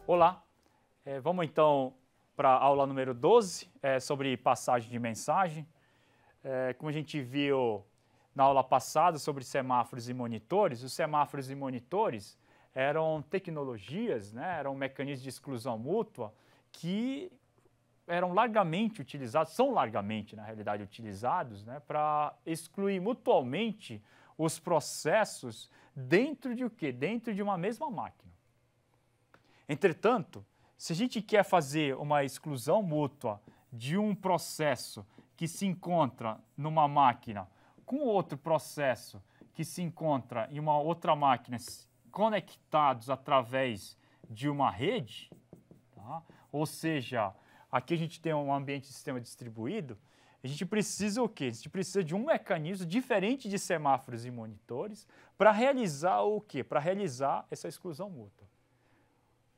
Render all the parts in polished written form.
Olá, vamos então para a aula número 12, sobre passagem de mensagem. Como a gente viu na aula passada sobre semáforos e monitores, os semáforos e monitores eram tecnologias, né, eram mecanismos de exclusão mútua que eram largamente utilizados, são largamente, na realidade, utilizados, né, para excluir mutuamente os processos dentro de o quê? Dentro de uma mesma máquina. Entretanto, se a gente quer fazer uma exclusão mútua de um processo que se encontra numa máquina com outro processo que se encontra em uma outra máquina conectados através de uma rede, tá? Ou seja, aqui a gente tem um ambiente de sistema distribuído, a gente precisa o quê? A gente precisa de um mecanismo diferente de semáforos e monitores para realizar o quê? Para realizar essa exclusão mútua.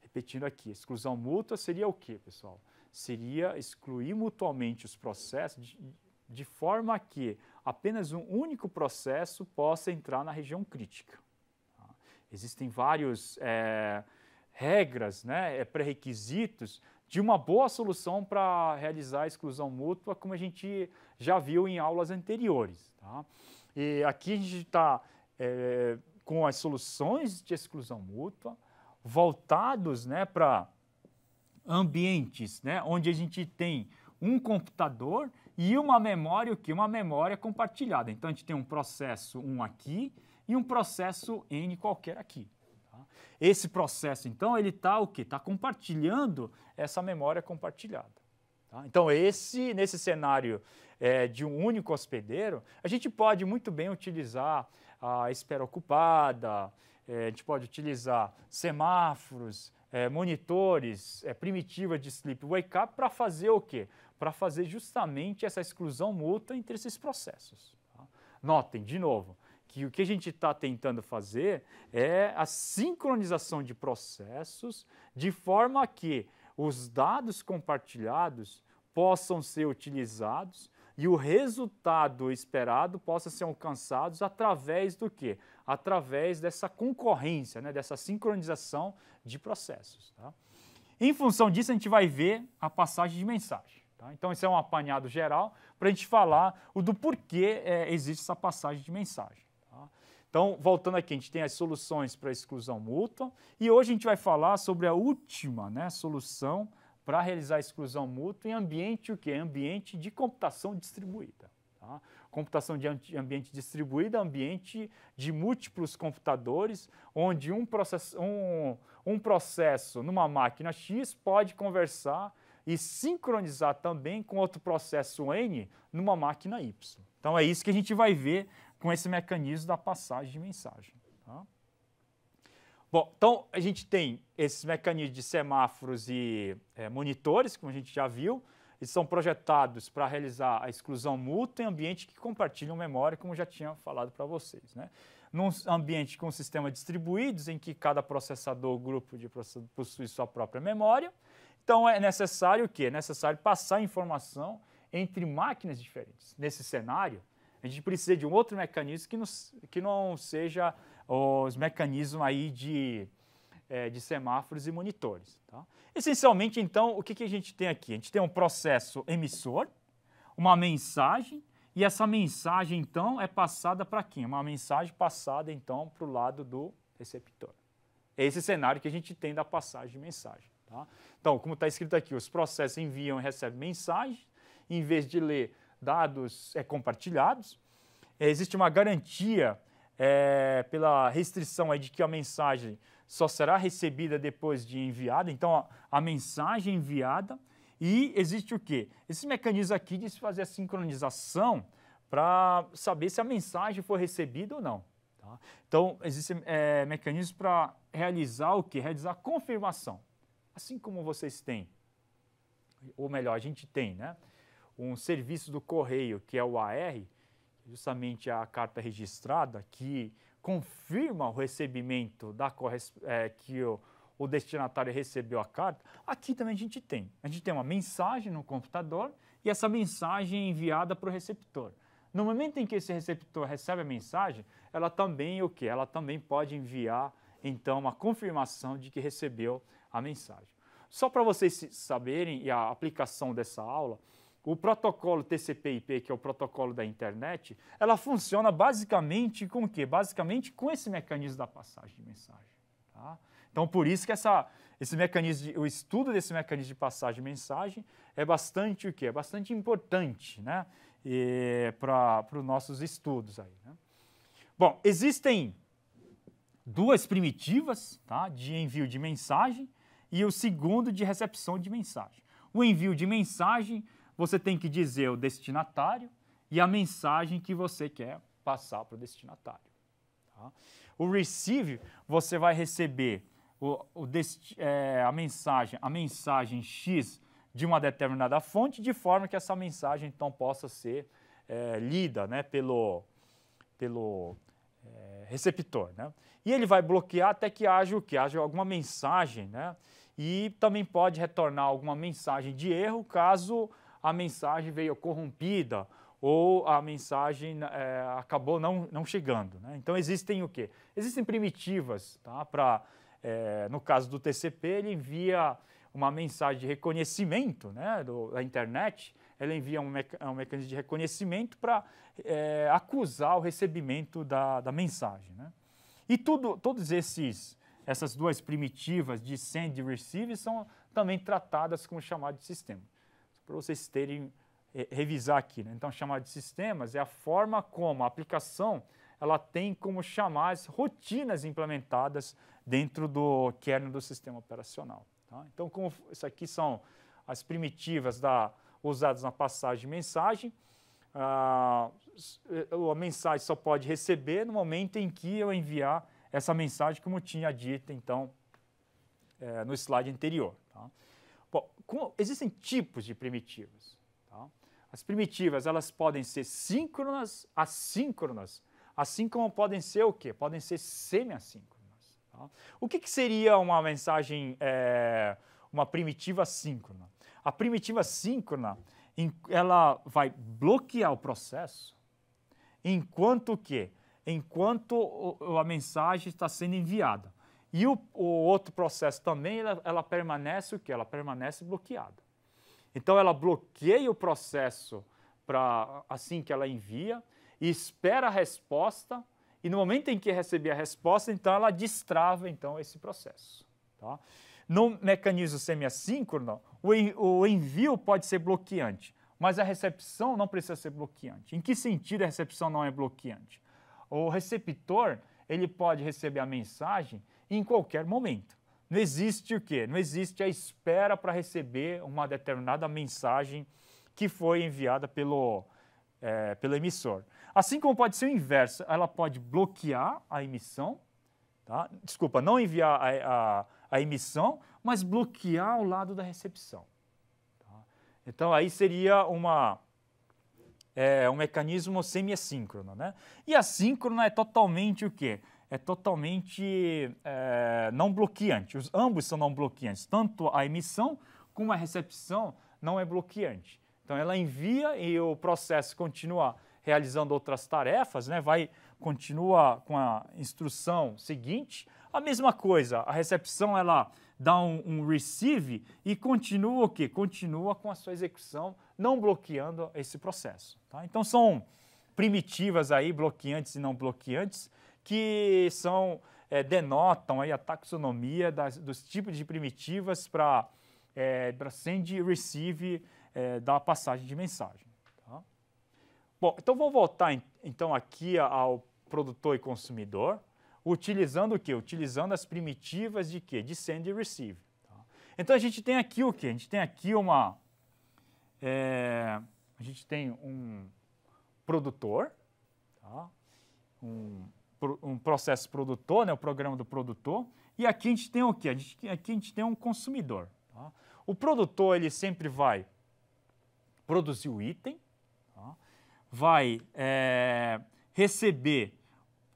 Repetindo aqui, exclusão mútua seria o quê, pessoal? Seria excluir mutuamente os processos de forma que apenas um único processo possa entrar na região crítica. Tá? Existem várias regras, né, pré-requisitos de uma boa solução para realizar a exclusão mútua, como a gente já viu em aulas anteriores. Tá? E aqui a gente está com as soluções de exclusão mútua, voltados, né, para ambientes, né, onde a gente tem um computador e uma memória, o que? Uma memória compartilhada. Então, a gente tem um processo 1 aqui e um processo N qualquer aqui. Tá? Esse processo, então, ele está o quê? Está compartilhando essa memória compartilhada. Tá? Então, nesse cenário de um único hospedeiro, a gente pode muito bem utilizar a espera ocupada, a gente pode utilizar semáforos, monitores, primitivas de sleep wake up para fazer o quê? Para fazer justamente essa exclusão mútua entre esses processos. Tá? Notem, de novo, que o que a gente está tentando fazer é a sincronização de processos de forma que os dados compartilhados possam ser utilizados e o resultado esperado possa ser alcançado através do quê? Através dessa concorrência, né, dessa sincronização de processos. Tá? Em função disso, a gente vai ver a passagem de mensagem. Tá? Então, isso é um apanhado geral para a gente falar do porquê existe essa passagem de mensagem. Tá? Então, voltando aqui, a gente tem as soluções para exclusão mútua e hoje a gente vai falar sobre a última, né, solução para realizar a exclusão mútua em ambiente o quê? Ambiente de computação distribuída. Tá? Computação de ambiente distribuído é ambiente de múltiplos computadores, onde um processo numa máquina X pode conversar e sincronizar também com outro processo N numa máquina Y. Então é isso que a gente vai ver com esse mecanismo da passagem de mensagem. Tá? Bom, então a gente tem esses mecanismos de semáforos e monitores, como a gente já viu, eles são projetados para realizar a exclusão mútua em ambientes que compartilham memória, como eu já tinha falado para vocês. Né? Num ambiente com sistemas distribuídos, em que cada processador ou grupo de processadores possui sua própria memória, então é necessário o quê? É necessário passar informação entre máquinas diferentes. Nesse cenário, a gente precisa de um outro mecanismo que não seja os mecanismos aí de semáforos e monitores. Tá? Essencialmente, então, o que a gente tem aqui? A gente tem um processo emissor, uma mensagem, e essa mensagem, então, é passada para quem? Uma mensagem passada, então, para o lado do receptor. É esse cenário que a gente tem da passagem de mensagem. Tá? Então, como está escrito aqui, os processos enviam e recebem mensagem, em vez de ler dados compartilhados. Existe uma garantia pela restrição aí de que a mensagem só será recebida depois de enviada. Então, a mensagem enviada. E existe o quê? Esse mecanismo aqui de se fazer a sincronização para saber se a mensagem foi recebida ou não. Tá? Então, existem mecanismos para realizar o quê? Realizar a confirmação. Assim como vocês têm, ou melhor, a gente tem, né? Um serviço do correio, que é o AR, justamente a carta registrada, que confirma o recebimento que o destinatário recebeu a carta. Aqui também a gente tem. A gente tem uma mensagem no computador e essa mensagem é enviada para o receptor. No momento em que esse receptor recebe a mensagem, ela também o quê? Ela também pode enviar então, uma confirmação de que recebeu a mensagem. Só para vocês saberem, e a aplicação dessa aula, o protocolo TCP/IP, que é o protocolo da internet, ela funciona basicamente com o quê? Basicamente com esse mecanismo da passagem de mensagem. Tá? Então, por isso que esse mecanismo, o estudo desse mecanismo de passagem de mensagem é bastante o quê? É bastante importante, né? Para os nossos estudos aí, né? Bom, existem duas primitivas, tá, de envio de mensagem e o segundo de recepção de mensagem. O envio de mensagem, você tem que dizer o destinatário e a mensagem que você quer passar para o destinatário. Tá? O receive, você vai receber a mensagem X de uma determinada fonte, de forma que essa mensagem, então, possa ser lida, né, pelo receptor, né? E ele vai bloquear até que haja o quê? Haja alguma mensagem, né? E também pode retornar alguma mensagem de erro caso a mensagem veio corrompida ou a mensagem acabou não chegando, né? Então existem o quê? Existem primitivas, tá? No caso do TCP, ele envia uma mensagem de reconhecimento, né, da internet. Ele envia um mecanismo de reconhecimento para acusar o recebimento da mensagem, né? E todas essas duas primitivas de send e receive são também tratadas como chamado de sistema. Para vocês revisar aqui, né? Então, chamado de sistemas é a forma como a aplicação ela tem como chamar as rotinas implementadas dentro do kernel do sistema operacional. Tá? Então, como isso aqui são as primitivas usadas na passagem de mensagem, a mensagem só pode receber no momento em que eu enviar essa mensagem, como tinha dito, então, no slide anterior. Tá? Bom, existem tipos de primitivas. Tá? As primitivas, elas podem ser síncronas, assíncronas, assim como podem ser o quê? Podem ser semi-assíncronas. Tá? O que seria uma mensagem, uma primitiva síncrona? A primitiva síncrona, ela vai bloquear o processo enquanto o quê? Enquanto a mensagem está sendo enviada. E o outro processo também, ela permanece o quê? Ela permanece bloqueada. Então, ela bloqueia o processo assim que ela envia e espera a resposta, e no momento em que receber a resposta, então ela destrava então, esse processo. Tá? No mecanismo semi-assíncrono, o envio pode ser bloqueante, mas a recepção não precisa ser bloqueante. Em que sentido a recepção não é bloqueante? O receptor ele pode receber a mensagem em qualquer momento. Não existe o quê? Não existe a espera para receber uma determinada mensagem que foi enviada pelo emissor. Assim como pode ser o inverso, ela pode bloquear a emissão, tá? Desculpa, não enviar a emissão, mas bloquear o lado da recepção. Tá? Então, aí seria um mecanismo semi-assíncrono, né? E assíncrono é totalmente o quê? É totalmente não bloqueante. Ambos são não bloqueantes. Tanto a emissão como a recepção não é bloqueante. Então, ela envia e o processo continua realizando outras tarefas, né? Continua com a instrução seguinte. A mesma coisa, a recepção ela dá um receive e continua o quê? Continua com a sua execução, não bloqueando esse processo. Tá? Então, são primitivas aí, bloqueantes e não bloqueantes, que denotam aí a taxonomia dos tipos de primitivas para send e receive da passagem de mensagem. Tá? Bom, então vamos voltar então aqui ao produtor e consumidor, utilizando o quê? Utilizando as primitivas de quê? De send e receive. Tá? Então a gente tem aqui o quê? A gente tem aqui a gente tem um produtor, tá? um processo produtor, né? O programa do produtor, e aqui a gente tem o quê? Aqui a gente tem um consumidor. Tá? O produtor ele sempre vai produzir o item, tá? Vai receber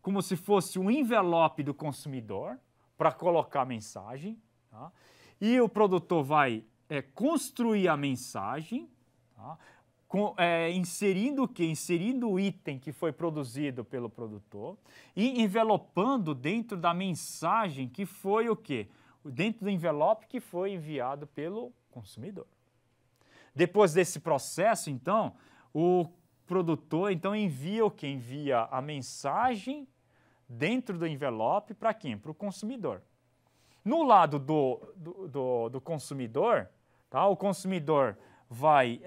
como se fosse um envelope do consumidor para colocar a mensagem, tá? E o produtor vai construir a mensagem, tá? inserindo o quê? Inserindo o item que foi produzido pelo produtor e envelopando dentro da mensagem que foi o quê? Dentro do envelope que foi enviado pelo consumidor. Depois desse processo, então, o produtor então envia o quê? Envia a mensagem dentro do envelope para quem? Para o consumidor. No lado do consumidor, tá? O consumidor vai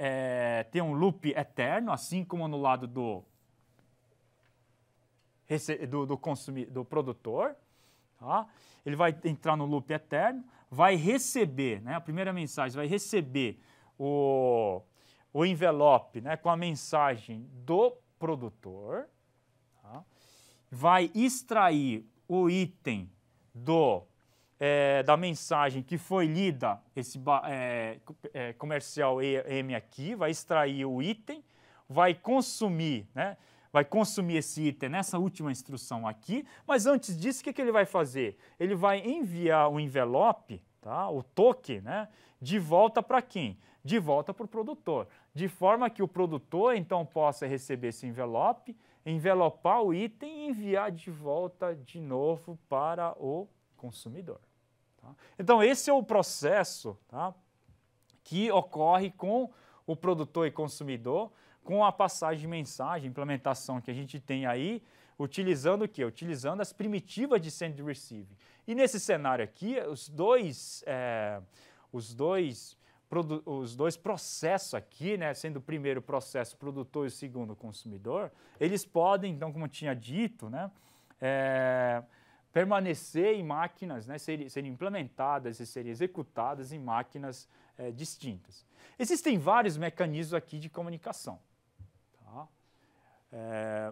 ter um loop eterno, assim como no lado do produtor. Tá? Ele vai entrar no loop eterno, vai receber, né? A primeira mensagem vai receber o envelope, né, com a mensagem do produtor, tá? Vai extrair o item da mensagem que foi lida, esse comercial M aqui, vai extrair o item, vai consumir, né? Vai consumir esse item nessa última instrução aqui, mas antes disso, o que ele vai fazer? Ele vai enviar o envelope, tá? O token, né? De volta para quem? De volta para o produtor, de forma que o produtor, então, possa receber esse envelope, envelopar o item e enviar de volta de novo para o consumidor. Tá? Então, esse é o processo, tá, que ocorre com o produtor e consumidor, com a passagem de mensagem, implementação que a gente tem aí, utilizando o quê? Utilizando as primitivas de send e receive. E nesse cenário aqui, os dois processos aqui, né, sendo o primeiro processo produtor e o segundo consumidor, eles podem, então, como eu tinha dito, né, permanecer em máquinas, né, serem implementadas e serem executadas em máquinas distintas. Existem vários mecanismos aqui de comunicação. Tá?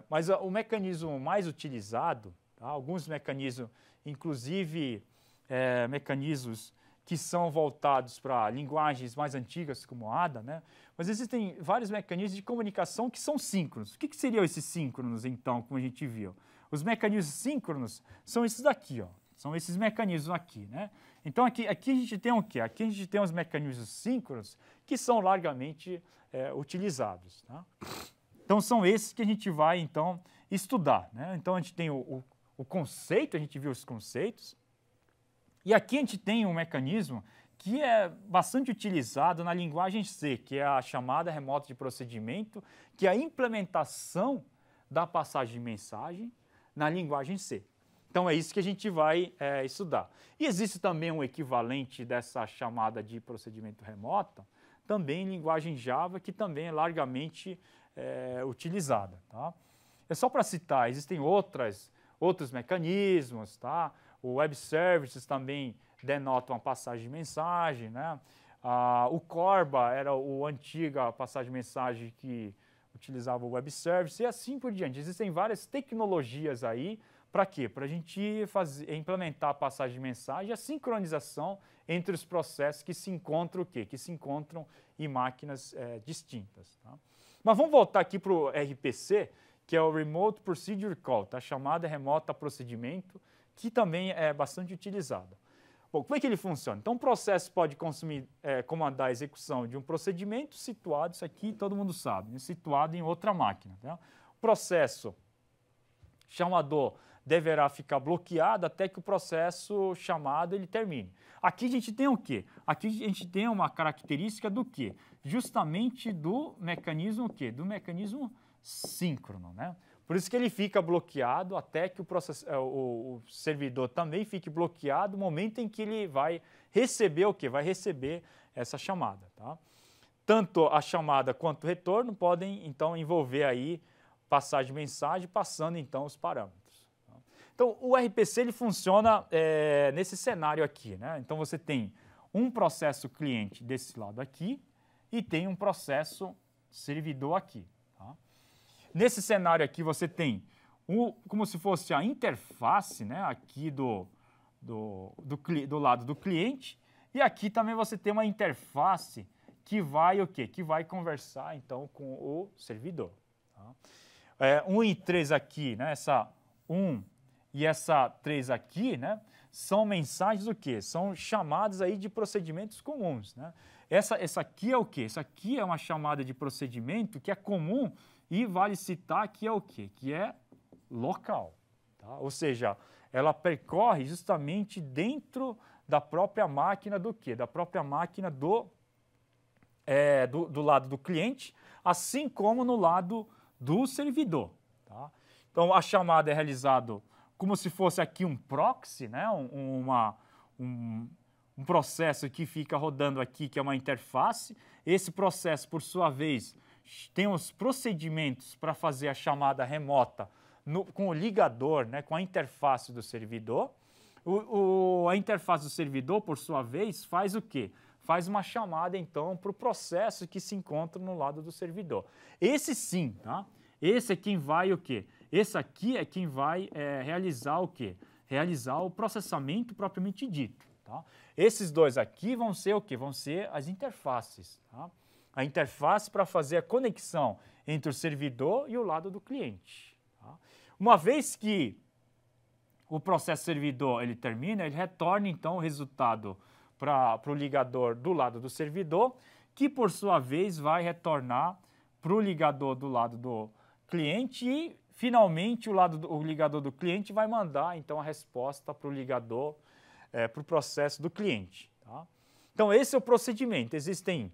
Mas o mecanismo mais utilizado, tá? Alguns mecanismos, inclusive mecanismos que são voltados para linguagens mais antigas, como ADA, né? Mas existem vários mecanismos de comunicação que são síncronos. O que seriam esses síncronos, então, como a gente viu? Os mecanismos síncronos são esses daqui, ó. São esses mecanismos aqui, né? Então, aqui a gente tem o quê? Aqui a gente tem os mecanismos síncronos que são largamente utilizados, tá? Então, são esses que a gente vai, então, estudar, né? Então, a gente tem o conceito, a gente viu os conceitos. E aqui a gente tem um mecanismo que é bastante utilizado na linguagem C, que é a chamada remota de procedimento, que é a implementação da passagem de mensagem na linguagem C. Então, é isso que a gente vai estudar. E existe também um equivalente dessa chamada de procedimento remoto, também em linguagem Java, que também é largamente utilizada. Tá? É só para citar, existem outros mecanismos, tá? O Web Services também denota uma passagem de mensagem, né? O Corba era a antiga passagem de mensagem que utilizava o Web Service e assim por diante. Existem várias tecnologias aí. Para quê? Para a gente implementar a passagem de mensagem e a sincronização entre os processos que se encontram o quê? Que se encontram em máquinas distintas. Tá? Mas vamos voltar aqui para o RPC, que é o Remote Procedure Call, tá? Chamada remota procedimento, que também é bastante utilizada. Bom, como é que ele funciona? Então, um processo pode comandar a execução de um procedimento situado, isso aqui todo mundo sabe, né? Situado em outra máquina. Tá? O processo chamador deverá ficar bloqueado até que o processo chamado ele termine. Aqui a gente tem o quê? Aqui a gente tem uma característica do quê? Justamente do mecanismo o quê? Do mecanismo síncrono, né? Por isso que ele fica bloqueado até que o servidor também fique bloqueado no momento em que ele vai receber o quê? Vai receber essa chamada. Tá? Tanto a chamada quanto o retorno podem, então, envolver aí passagem de mensagem, passando, então, os parâmetros. Tá? Então, o RPC ele funciona nesse cenário aqui. Né? Então, você tem um processo cliente desse lado aqui e tem um processo servidor aqui. Nesse cenário aqui você tem como se fosse a interface, né, aqui do lado do cliente, e aqui também você tem uma interface que vai o quê? Que vai conversar então com o servidor. Tá? 1 e 3 aqui, né, essa 1 e essa 3 aqui, né, são mensagens o quê? São chamadas aí de procedimentos comuns, né? Essa aqui é o quê? Essa aqui é uma chamada de procedimento que é comum e vale citar que é o quê? Que é local, tá? Ou seja, ela percorre justamente dentro da própria máquina do quê? Da própria máquina do lado do cliente, assim como no lado do servidor, tá? Então, a chamada é realizada como se fosse aqui um proxy, né? Um processo que fica rodando aqui, que é uma interface. Esse processo, por sua vez, tem os procedimentos para fazer a chamada remota com o ligador, né? Com a interface do servidor. A interface do servidor, por sua vez, faz o quê? Faz uma chamada, então, para o processo que se encontra no lado do servidor. Esse sim, tá? Esse é quem vai o quê? Esse aqui é quem vai realizar o quê? Realizar o processamento propriamente dito, tá? Esses dois aqui vão ser o quê? Vão ser as interfaces, tá? A interface para fazer a conexão entre o servidor e o lado do cliente, tá? Uma vez que o processo servidor ele termina, ele retorna então o resultado para o ligador do lado do servidor, que por sua vez vai retornar para o ligador do lado do cliente e finalmente o ligador do cliente vai mandar então a resposta para o ligador, para o processo do cliente, tá? Então esse é o procedimento. Existem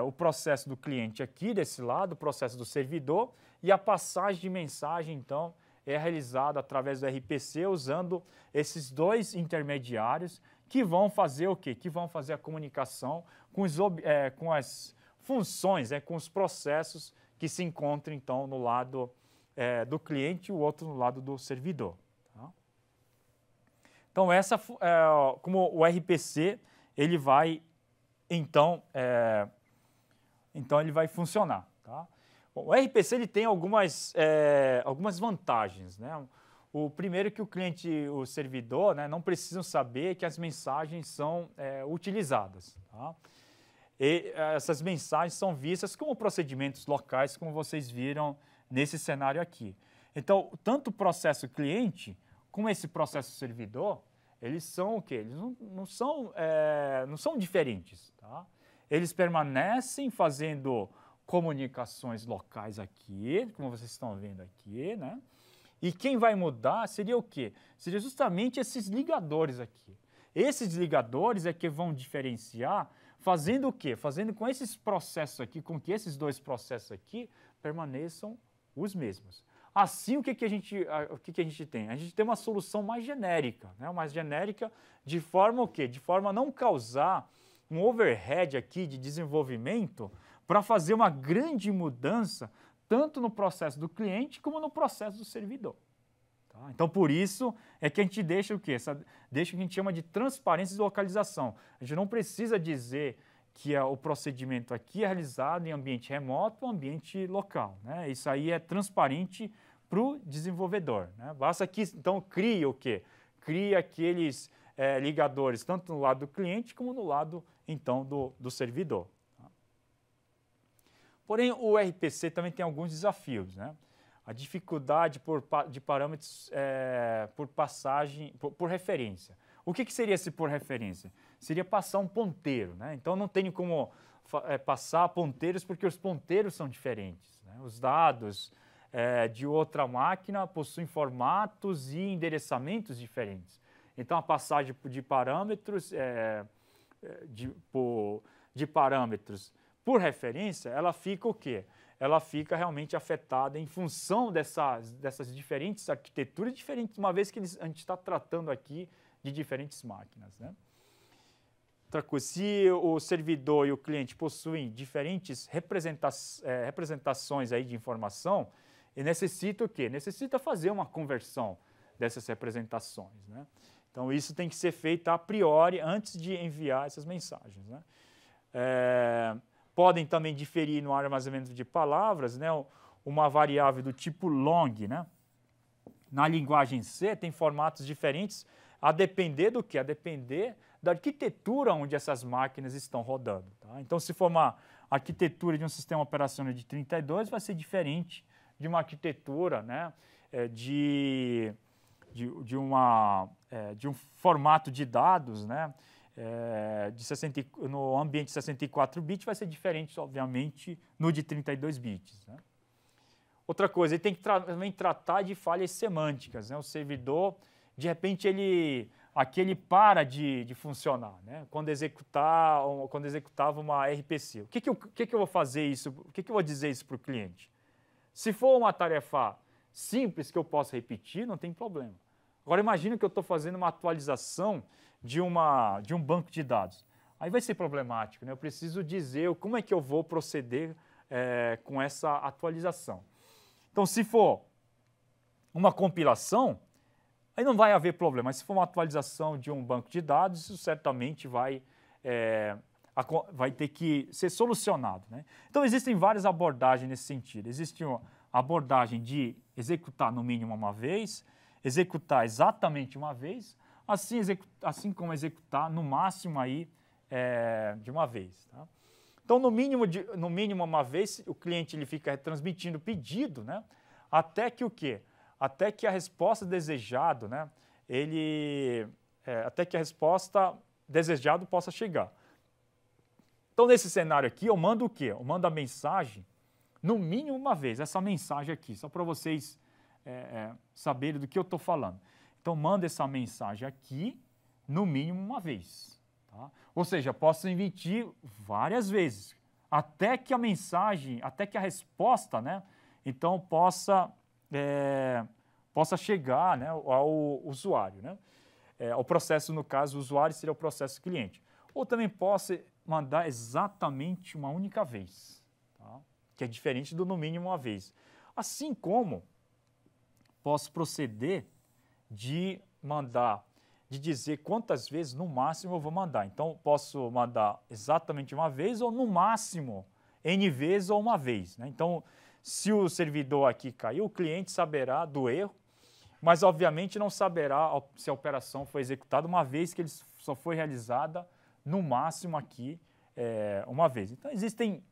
o processo do cliente aqui desse lado, o processo do servidor e a passagem de mensagem então é realizada através do RPC usando esses dois intermediários que vão fazer o quê? Que vão fazer a comunicação com as funções, com os processos que se encontram, então, no lado do cliente e o outro no lado do servidor, tá? Então, como o RPC, ele vai, então ele vai funcionar, tá? Bom, o RPC ele tem algumas vantagens, né? O primeiro é que o cliente e o servidor, né, não precisam saber que as mensagens são utilizadas, tá? E essas mensagens são vistas como procedimentos locais, como vocês viram nesse cenário aqui. Então, tanto o processo cliente como esse processo servidor, eles são o quê? Eles não são diferentes, tá? Eles permanecem fazendo comunicações locais aqui, como vocês estão vendo aqui, né? E quem vai mudar seria o quê? Seria justamente esses ligadores aqui. Esses ligadores é que vão diferenciar, fazendo o quê? Fazendo com esses processos aqui, com que esses dois processos aqui permaneçam os mesmos. Assim, o que a gente tem? A gente tem uma solução mais genérica, né? Mais genérica de forma o quê? De forma a não causar um overhead aqui de desenvolvimento para fazer uma grande mudança tanto no processo do cliente como no processo do servidor, tá? Então, por isso é que a gente deixa o quê? Deixa o que a gente chama de transparência de localização. A gente não precisa dizer que o procedimento aqui é realizado em ambiente remoto ou ambiente local, né? Isso aí é transparente para o desenvolvedor, né? Basta que, então, crie o quê? Crie aqueles ligadores tanto no lado do cliente como no lado, então, do servidor. Porém, o RPC também tem alguns desafios, né? A dificuldade de parâmetros por referência. O que seria esse por referência? Seria passar um ponteiro, né? Então, não tem como passar ponteiros porque os ponteiros são diferentes, né? Os dados de outra máquina possuem formatos e endereçamentos diferentes. Então, a passagem de parâmetros por referência, ela fica o quê? Ela fica realmente afetada em função dessas diferentes arquiteturas, uma vez que a gente está tratando aqui de diferentes máquinas, né? Outra coisa, se o servidor e o cliente possuem diferentes representações aí de informação, ele necessita o quê? Necessita fazer uma conversão dessas representações, né? Então, isso tem que ser feito a priori antes de enviar essas mensagens, né? Podem também diferir no armazenamento de palavras, né? Uma variável do tipo long, né? Na linguagem C tem formatos diferentes a depender do quê? A depender da arquitetura onde essas máquinas estão rodando, tá? Então, se for uma arquitetura de um sistema operacional de 32, vai ser diferente de uma arquitetura, né, de um formato de dados, né, no ambiente de 64 bits vai ser diferente, obviamente, no de 32 bits. Né? Outra coisa, ele tem que também tratar de falhas semânticas. Né? O servidor, de repente, aqui ele para de funcionar, né? Quando executava uma RPC. O que eu vou fazer isso? O que eu vou dizer isso para o cliente? Se for uma tarefa simples que eu possa repetir, não tem problema. Agora imagine que eu estou fazendo uma atualização de um banco de dados. Aí vai ser problemático, né? Eu preciso dizer como é que eu vou proceder com essa atualização. Então, se for uma compilação, aí não vai haver problema. Mas se for uma atualização de um banco de dados, isso certamente vai ter que ser solucionado. Né? Então, existem várias abordagens nesse sentido. Existe uma abordagem de executar no mínimo uma vez, executar exatamente uma vez, assim como executar no máximo aí, de uma vez. Tá? Então, no mínimo uma vez, o cliente ele fica retransmitindo o pedido, né? Até que o quê? Até que a resposta desejada, né? Até que a resposta desejada possa chegar. Então, nesse cenário aqui, eu mando o quê? Eu mando a mensagem no mínimo uma vez, essa mensagem aqui, só para vocês saberem do que eu estou falando. Então, mando essa mensagem aqui no mínimo uma vez. Tá? Ou seja, posso emitir várias vezes, até que a mensagem, até que a resposta, né, então possa chegar, né, ao usuário. Né? O processo, no caso, o usuário seria o processo cliente. Ou também posso mandar exatamente uma única vez, tá? Que é diferente do no mínimo uma vez. Assim como posso proceder de dizer quantas vezes no máximo eu vou mandar. Então, posso mandar exatamente uma vez ou no máximo N vezes ou uma vez. Né? Então, se o servidor aqui caiu, o cliente saberá do erro, mas obviamente não saberá se a operação foi executada uma vez que ele só foi realizada no máximo aqui uma vez. Então, existem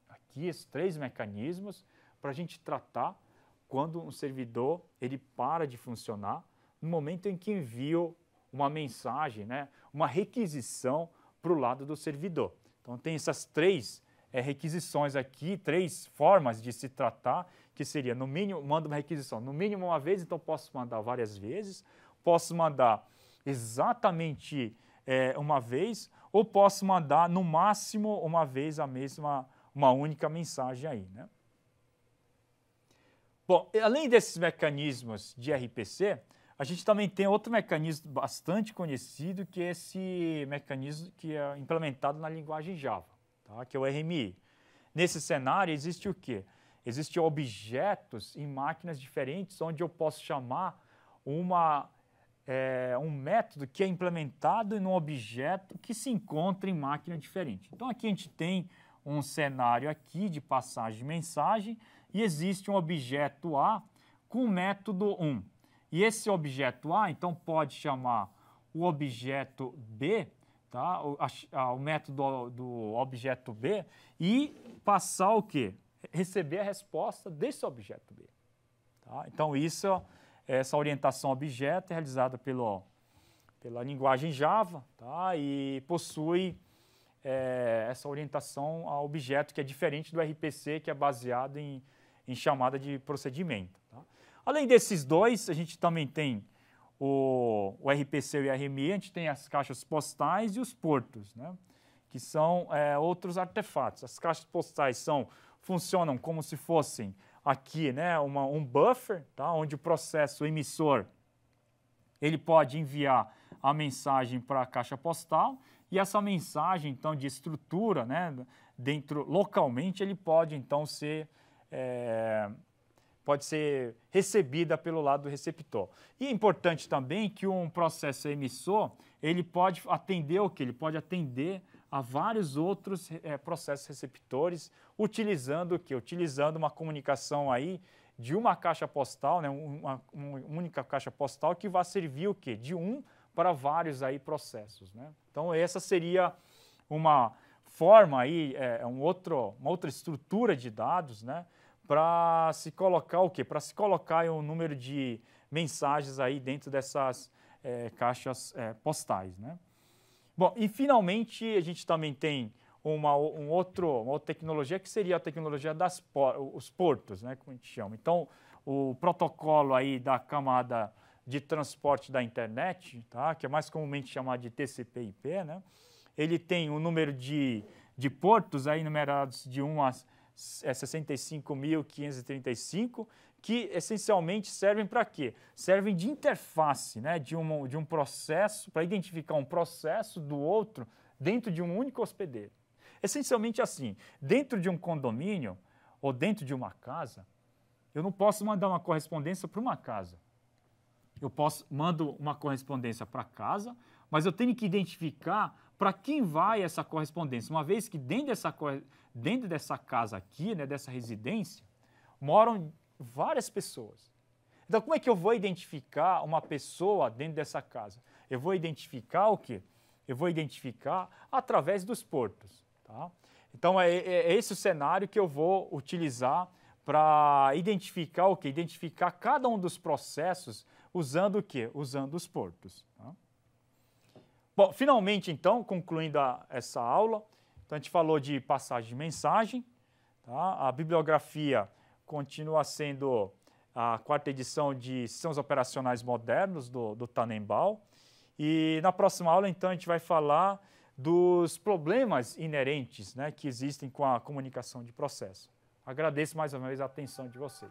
aqui esses 3 mecanismos para a gente tratar quando um servidor ele para de funcionar no momento em que envio uma mensagem, né, uma requisição para o lado do servidor. Então, tem essas 3 requisições aqui, 3 formas de se tratar, que seria, no mínimo, mando uma requisição no mínimo uma vez, então posso mandar várias vezes, posso mandar exatamente uma vez, ou posso mandar no máximo uma vez uma única mensagem aí, né? Bom, além desses mecanismos de RPC, a gente também tem outro mecanismo bastante conhecido, que é esse mecanismo que é implementado na linguagem Java, tá? Que é o RMI. Nesse cenário existe o quê? Existem objetos em máquinas diferentes, onde eu posso chamar um método que é implementado em um objeto que se encontra em máquina diferente. Então aqui a gente tem um cenário aqui de passagem de mensagem e existe um objeto A com o método 1. E esse objeto A, então, pode chamar o objeto B, tá? O método do objeto B, e passar o quê? Receber a resposta desse objeto B. Tá? Então, essa orientação a objeto é realizada pela linguagem Java, tá? E possui essa orientação a objeto que é diferente do RPC, que é baseado em chamada de procedimento. Tá? Além desses 2, a gente também tem o RPC e o RMI, a gente tem as caixas postais e os portos, né? Que são outros artefatos. As caixas postais funcionam como se fossem aqui, né, um buffer, tá? Onde o processo emissor ele pode enviar a mensagem para a caixa postal e essa mensagem, então, de estrutura, né, localmente, ele pode, então, ser recebida pelo lado do receptor. E é importante também que um processo emissor, ele pode atender o quê? Ele pode atender a vários outros processos receptores, utilizando o quê? Utilizando uma comunicação aí de uma caixa postal, né, uma única caixa postal que vai servir o quê? De para vários aí processos, né? Então, essa seria uma forma aí, uma outra estrutura de dados, né? Para se colocar o quê? Para se colocar um número de mensagens aí dentro dessas caixas postais, né? Bom, e finalmente a gente também tem uma outra tecnologia que seria a tecnologia os portos, né, como a gente chama. Então, o protocolo aí da camada de transporte da internet, tá, que é mais comumente chamado de TCP/IP, né, ele tem um número de portos aí numerados de 1 a 65.535, que essencialmente servem para quê? Servem de interface, né, de um processo, para identificar um processo do outro dentro de um único hospedeiro. Essencialmente assim, dentro de um condomínio ou dentro de uma casa, eu não posso mandar uma correspondência para uma casa. Eu mando uma correspondência para casa, mas eu tenho que identificar para quem vai essa correspondência, uma vez que dentro dessa casa aqui, né, dessa residência, moram várias pessoas. Então, como é que eu vou identificar uma pessoa dentro dessa casa? Eu vou identificar o quê? Eu vou identificar através dos portos. Tá? Então, é esse o cenário que eu vou utilizar para identificar o quê? Identificar cada um dos processos usando o quê? Usando os portos. Tá? Bom, finalmente, então, concluindo essa aula, então a gente falou de passagem de mensagem, tá? A bibliografia continua sendo a 4ª edição de Sistemas Operacionais Modernos do Tannenbaum. E na próxima aula, então, a gente vai falar dos problemas inerentes, né, que existem com a comunicação de processo. Agradeço mais uma vez a atenção de vocês.